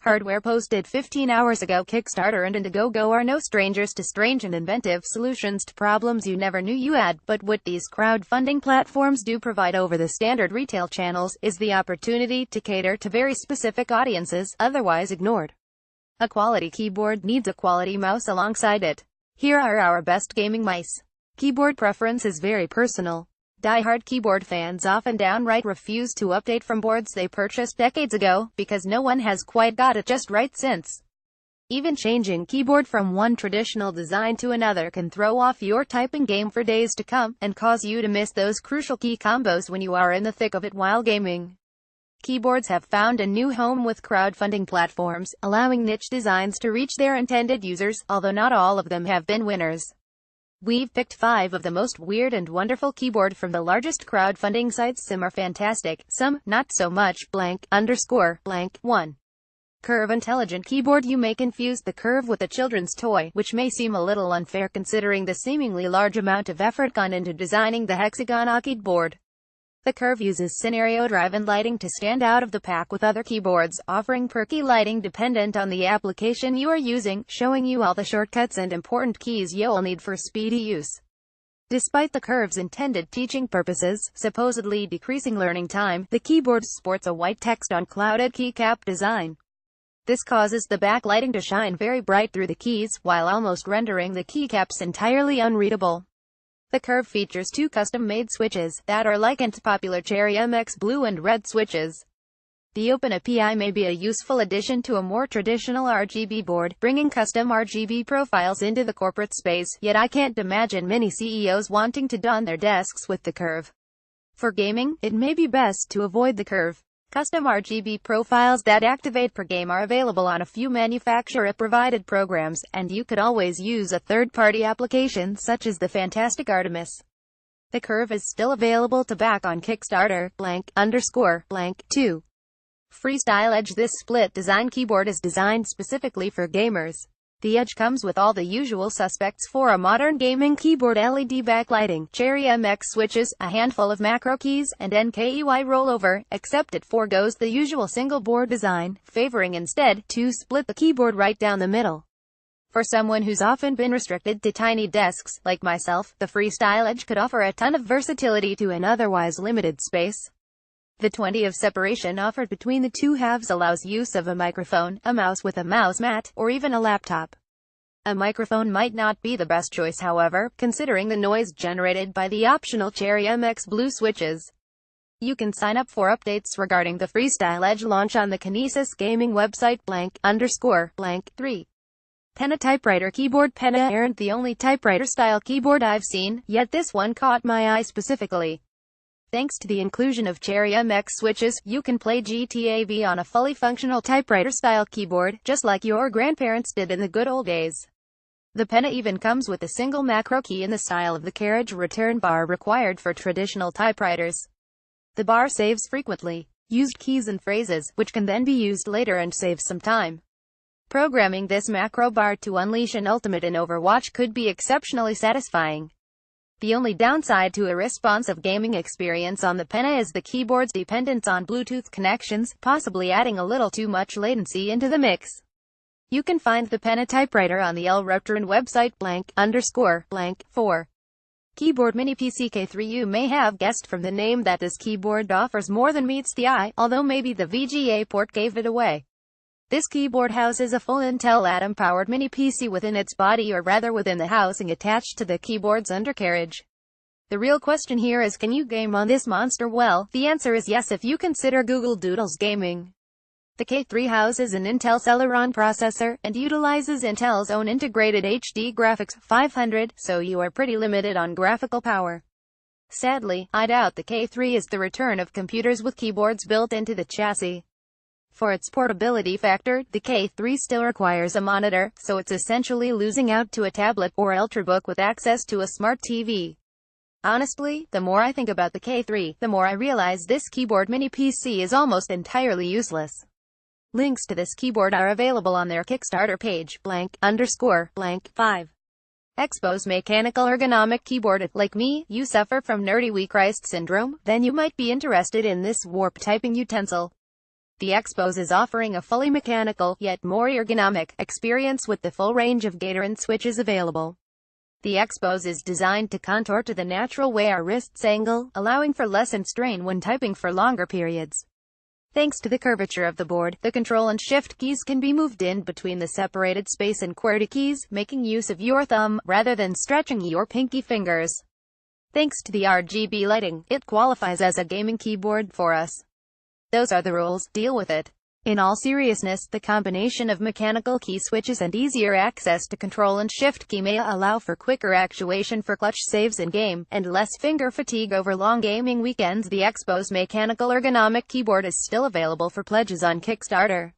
Hardware posted 15 hours ago. Kickstarter and Indiegogo are no strangers to strange and inventive solutions to problems you never knew you had, but what these crowdfunding platforms do provide over the standard retail channels is the opportunity to cater to very specific audiences, otherwise ignored. A quality keyboard needs a quality mouse alongside it. Here are our best gaming mice. Keyboard preference is very personal. Die-hard keyboard fans often downright refuse to update from boards they purchased decades ago, because no one has quite got it just right since. Even changing keyboard from one traditional design to another can throw off your typing game for days to come, and cause you to miss those crucial key combos when you are in the thick of it while gaming. Keyboards have found a new home with crowdfunding platforms, allowing niche designs to reach their intended users, although not all of them have been winners. We've picked 5 of the most weird and wonderful keyboard from the largest crowdfunding sites. Some are fantastic, some, not so much. ___. 1. Curve intelligent keyboard. You may confuse the Curve with a children's toy, which may seem a little unfair considering the seemingly large amount of effort gone into designing the hexagon keyboard. The Curve uses scenario-driven lighting to stand out of the pack with other keyboards, offering perky lighting dependent on the application you are using, showing you all the shortcuts and important keys you'll need for speedy use. Despite the Curve's intended teaching purposes, supposedly decreasing learning time, the keyboard sports a white text on clouded keycap design. This causes the backlighting to shine very bright through the keys, while almost rendering the keycaps entirely unreadable. The Curve features 2 custom-made switches that are likened to popular Cherry MX blue and red switches. The Open API may be a useful addition to a more traditional RGB board, bringing custom RGB profiles into the corporate space, yet I can't imagine many CEOs wanting to don their desks with the Curve. For gaming, it may be best to avoid the Curve. Custom RGB profiles that activate per game are available on a few manufacturer-provided programs, and you could always use a third-party application such as the fantastic Artemis. The Curve is still available to back on Kickstarter, __. 2. Freestyle Edge. This split-design keyboard is designed specifically for gamers. The Edge comes with all the usual suspects for a modern gaming keyboard: LED backlighting, Cherry MX switches, a handful of macro keys, and NKEY rollover, except it forgoes the usual single-board design, favoring instead to split the keyboard right down the middle. For someone who's often been restricted to tiny desks, like myself, the Freestyle Edge could offer a ton of versatility to an otherwise limited space. The 20 of separation offered between the two halves allows use of a microphone, a mouse with a mouse mat, or even a laptop. A microphone might not be the best choice, however, considering the noise generated by the optional Cherry MX blue switches. You can sign up for updates regarding the Freestyle Edge launch on the Kinesis gaming website __. 3. Penna typewriter keyboard. Penna aren't the only typewriter-style keyboard I've seen, yet this one caught my eye specifically. Thanks to the inclusion of Cherry MX switches, you can play GTA V on a fully functional typewriter-style keyboard, just like your grandparents did in the good old days. The Penna even comes with a single macro key in the style of the carriage return bar required for traditional typewriters. The bar saves frequently used keys and phrases, which can then be used later and save some time. Programming this macro bar to unleash an ultimate in Overwatch could be exceptionally satisfying. The only downside to a responsive gaming experience on the Penna is the keyboard's dependence on Bluetooth connections, possibly adding a little too much latency into the mix. You can find the Penna typewriter on the Retron website __. 4. Keyboard Mini PC K3. You may have guessed from the name that this keyboard offers more than meets the eye, although maybe the VGA port gave it away. This keyboard houses a full Intel Atom-powered mini PC within its body, or rather within the housing attached to the keyboard's undercarriage. The real question here is, can you game on this monster? Well, the answer is yes if you consider Google Doodle's gaming. The K3 houses an Intel Celeron processor, and utilizes Intel's own integrated HD graphics 500, so you are pretty limited on graphical power. Sadly, I doubt the K3 is the return of computers with keyboards built into the chassis. For its portability factor, the K3 still requires a monitor, so it's essentially losing out to a tablet or Ultrabook with access to a smart TV. Honestly, the more I think about the K3, the more I realize this keyboard mini PC is almost entirely useless. Links to this keyboard are available on their Kickstarter page __. 5. Expo's mechanical ergonomic keyboard. If, like me, you suffer from nerdy wee Christ syndrome, then you might be interested in this warp typing utensil. The Xpos is offering a fully mechanical, yet more ergonomic, experience with the full range of Gator switches available. The Xpos is designed to contour to the natural way our wrists angle, allowing for lessened strain when typing for longer periods. Thanks to the curvature of the board, the Control and Shift keys can be moved in between the separated space and QWERTY keys, making use of your thumb, rather than stretching your pinky fingers. Thanks to the RGB lighting, it qualifies as a gaming keyboard for us. Those are the rules, deal with it. In all seriousness, the combination of mechanical key switches and easier access to Control and Shift key may allow for quicker actuation for clutch saves in-game, and less finger fatigue over long gaming weekends. The Xpos mechanical ergonomic keyboard is still available for pledges on Kickstarter.